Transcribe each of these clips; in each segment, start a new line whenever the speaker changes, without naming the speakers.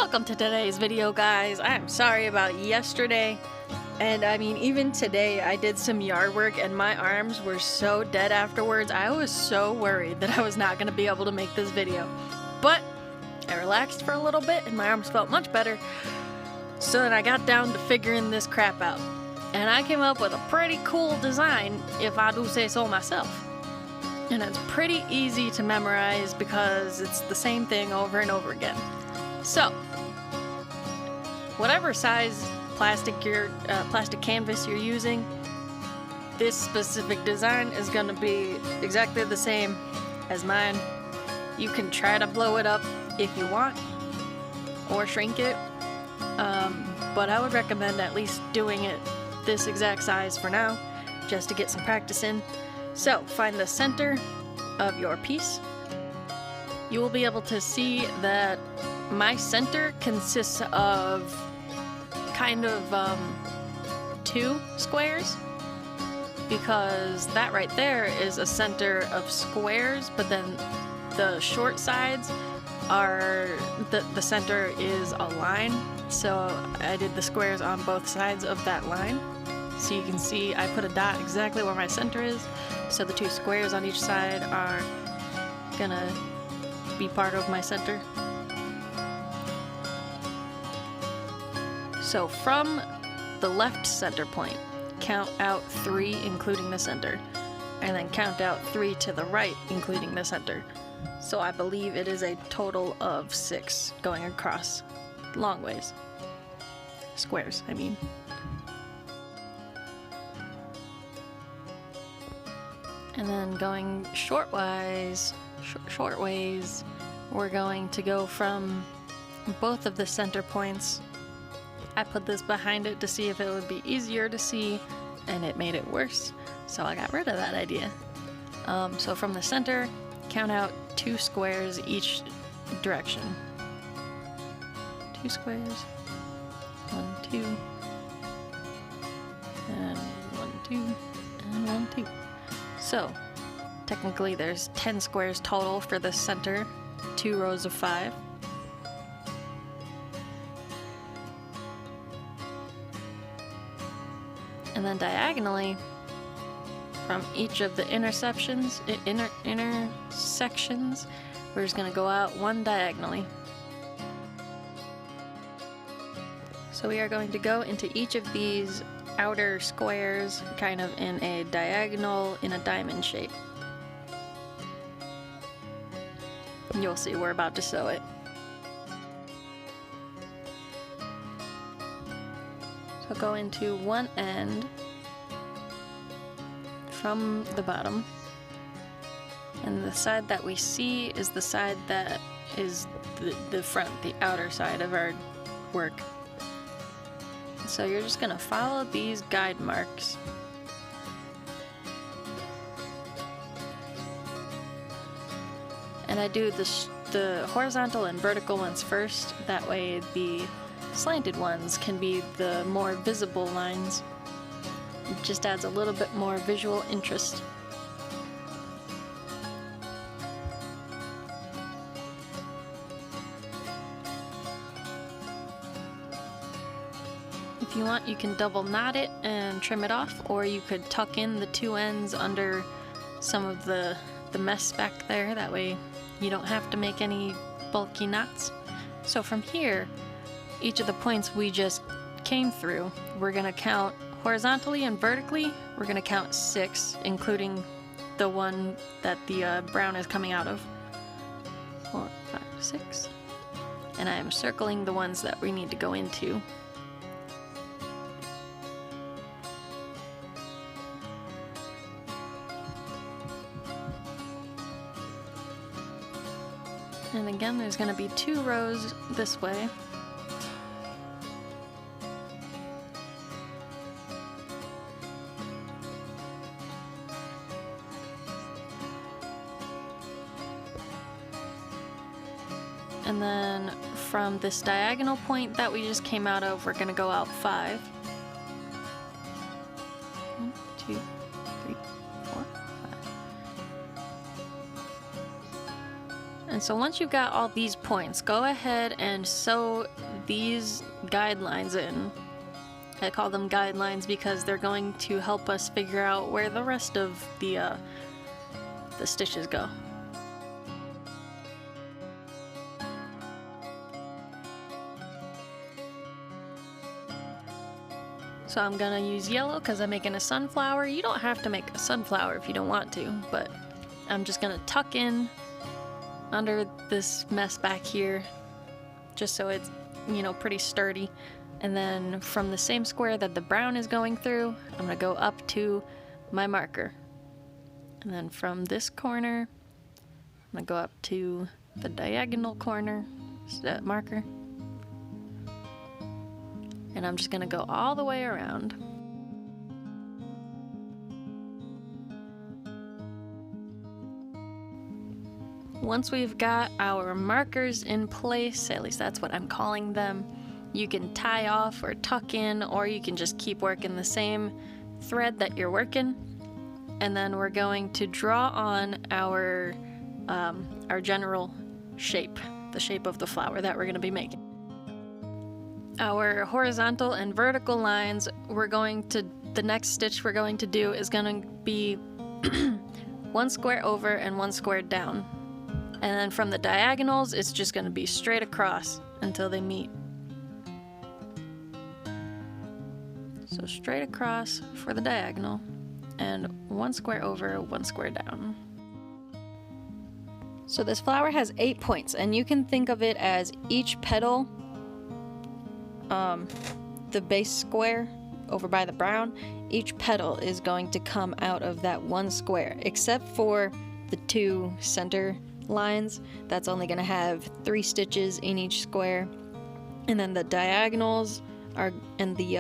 Welcome to today's video, guys. I'm sorry about yesterday, and I mean even today I did some yard work and my arms were so dead afterwards. I was so worried that I was not going to be able to make this video, but I relaxed for a little bit and my arms felt much better. So then I got down to figuring this crap out, and I came up with a pretty cool design, if I do say so myself. And it's pretty easy to memorize because it's the same thing over and over again. So, whatever size plastic canvas you're using, this specific design is going to be exactly the same as mine. You can try to blow it up if you want, or shrink it, but I would recommend at least doing it this exact size for now, just to get some practice in. So, find the center of your piece. You will be able to see that my center consists of kind of two squares, because that right there is a center of squares, but then the short sides are the center is a line, so I did the squares on both sides of that line. So you can see I put a dot exactly where my center is, so the two squares on each side are gonna be part of my center. So from the left center point, count out 3 including the center, and then count out 3 to the right including the center. So I believe it is a total of 6 going across long ways. Squares, I mean. And then going short ways, we're going to go from both of the center points. I put this behind it to see if it would be easier to see, and it made it worse, so I got rid of that idea. So from the center, count out 2 squares each direction. 2 squares. 1, 2. And 1, 2. And 1, 2. So, technically there's 10 squares total for the center, 2 rows of 5. And then diagonally, from each of the intersections, we're just going to go out 1 diagonally. So we are going to go into each of these outer squares kind of in a diagonal, in a diamond shape. You'll see, we're about to sew it. So go into one end from the bottom, and the side that we see is the side that is the front, the outer side of our work. So you're just going to follow these guide marks. And I do the horizontal and vertical ones first, that way the slanted ones can be the more visible lines. It just adds a little bit more visual interest. If you want, you can double knot it and trim it off, or you could tuck in the 2 ends under some of the mess back there, that way you don't have to make any bulky knots. So from here, each of the points we just came through, we're going to count horizontally and vertically. We're going to count 6, including the one that the brown is coming out of. 4, 5, 6. And I am circling the ones that we need to go into. And again, there's going to be 2 rows this way. And then from this diagonal point that we just came out of, we're going to go out 5. 1, 2, 3, 4, 5. And so once you've got all these points, go ahead and sew these guidelines in. I call them guidelines because they're going to help us figure out where the rest of the stitches go. So I'm gonna use yellow because I'm making a sunflower. You don't have to make a sunflower if you don't want to, but I'm just gonna tuck in under this mess back here just so it's, you know, pretty sturdy. And then from the same square that the brown is going through, I'm gonna go up to my marker. And then from this corner, I'm gonna go up to the diagonal corner marker. And I'm just gonna go all the way around. Once we've got our markers in place, at least that's what I'm calling them, you can tie off or tuck in, or you can just keep working the same thread that you're working. And then we're going to draw on our general shape, the shape of the flower that we're gonna be making. Our horizontal and vertical lines, the next stitch we're going to do is going to be one square over and one square down. And then from the diagonals, it's just going to be straight across until they meet. So straight across for the diagonal, and one square over, one square down. So this flower has 8 points, and you can think of it as each petal, the base square over by the brown, each petal is going to come out of that one square, except for the 2 center lines. That's only going to have 3 stitches in each square, and then the diagonals and the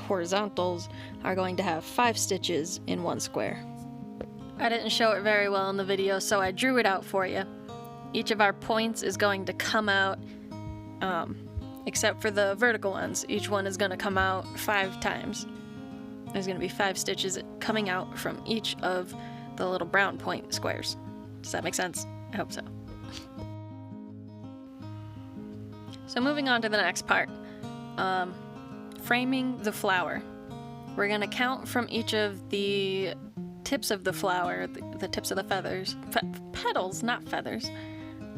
horizontals are going to have 5 stitches in one square. I didn't show it very well in the video, so I drew it out for you. Each of our points is going to come out, except for the vertical ones. Each one is going to come out 5 times. There's going to be 5 stitches coming out from each of the little brown point squares. Does that make sense? I hope so. So moving on to the next part. Framing the flower. We're going to count from each of the tips of the flower, the tips of the feathers, petals, not feathers.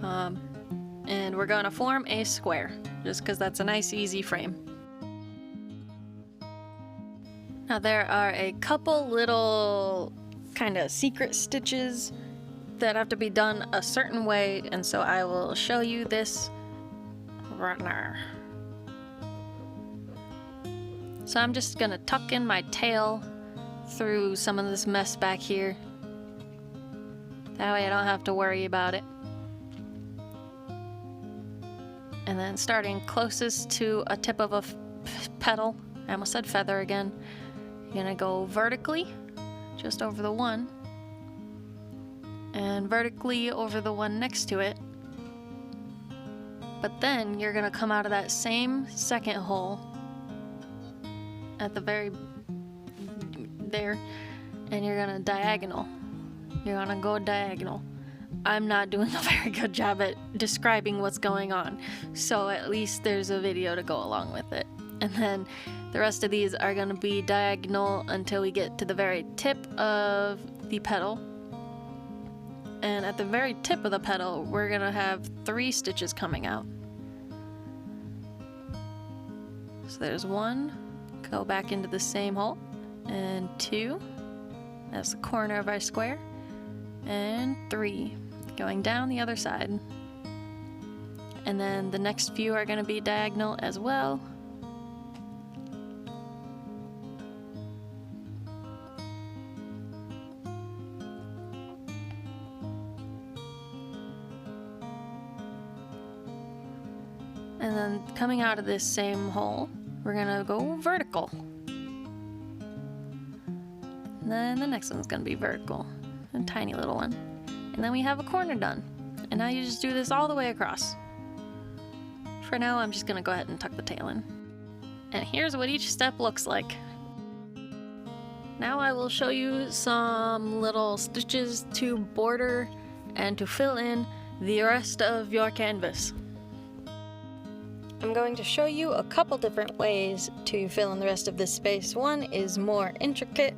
And we're going to form a square, just because that's a nice easy frame. Now there are a couple little kind of secret stitches that have to be done a certain way, and so I will show you this right now. So I'm just gonna tuck in my tail through some of this mess back here. That way I don't have to worry about it. And then starting closest to a tip of a petal, I almost said feather again, you're gonna go vertically, just over the one, and vertically over the one next to it. But then you're gonna come out of that same second hole at the very there, and you're gonna diagonal. You're gonna go diagonal. I'm not doing a very good job at describing what's going on, so at least there's a video to go along with it. And then the rest of these are gonna be diagonal until we get to the very tip of the petal. And at the very tip of the petal, we're gonna have 3 stitches coming out. So there's 1, go back into the same hole, and 2, that's the corner of our square, and 3, going down the other side. And then the next few are gonna be diagonal as well. And then coming out of this same hole, we're gonna go vertical. And then the next one's gonna be vertical, a tiny little one. And then we have a corner done. And now you just do this all the way across. For now, I'm just gonna go ahead and tuck the tail in. And here's what each step looks like. Now I will show you some little stitches to border and to fill in the rest of your canvas. I'm going to show you a couple different ways to fill in the rest of this space. One is more intricate.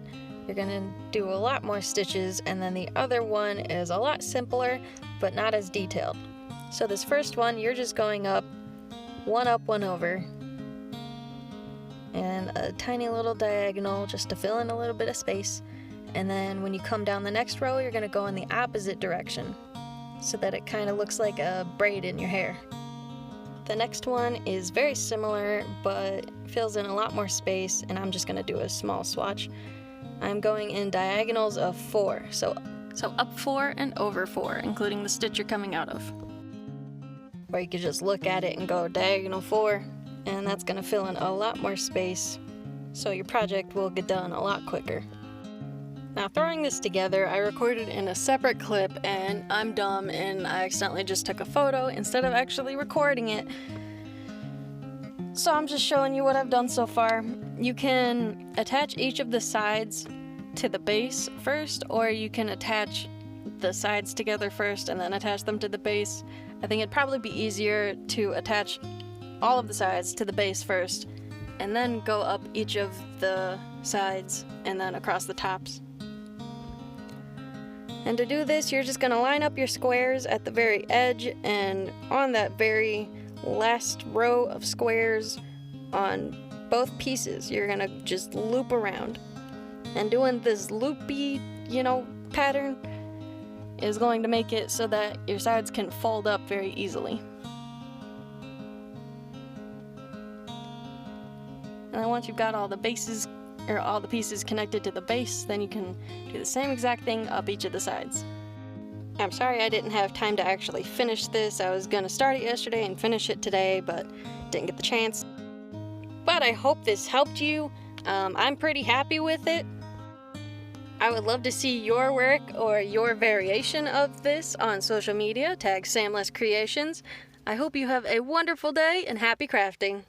You're gonna do a lot more stitches, and then the other one is a lot simpler, but not as detailed. So this first one, you're just going up, one over, and a tiny little diagonal just to fill in a little bit of space. And then when you come down the next row, you're gonna go in the opposite direction so that it kind of looks like a braid in your hair. The next one is very similar, but fills in a lot more space, and I'm just gonna do a small swatch. I'm going in diagonals of 4, so up 4 and over 4, including the stitch you're coming out of. Or you could just look at it and go diagonal 4, and that's gonna fill in a lot more space, so your project will get done a lot quicker. Now, throwing this together, I recorded in a separate clip, and I'm dumb and I accidentally just took a photo instead of actually recording it. So I'm just showing you what I've done so far. You can attach each of the sides to the base first, or you can attach the sides together first and then attach them to the base. I think it'd probably be easier to attach all of the sides to the base first and then go up each of the sides and then across the tops. And to do this, you're just going to line up your squares at the very edge, and on that very last row of squares on both pieces, you're going to just loop around. And doing this loopy, pattern is going to make it so that your sides can fold up very easily. And then once you've got all the bases, or all the pieces connected to the base, then you can do the same exact thing up each of the sides. I'm sorry I didn't have time to actually finish this. I was gonna start it yesterday and finish it today, but didn't get the chance. But I hope this helped you. I'm pretty happy with it. I would love to see your work or your variation of this on social media. Tag samlescreations. I hope you have a wonderful day and happy crafting.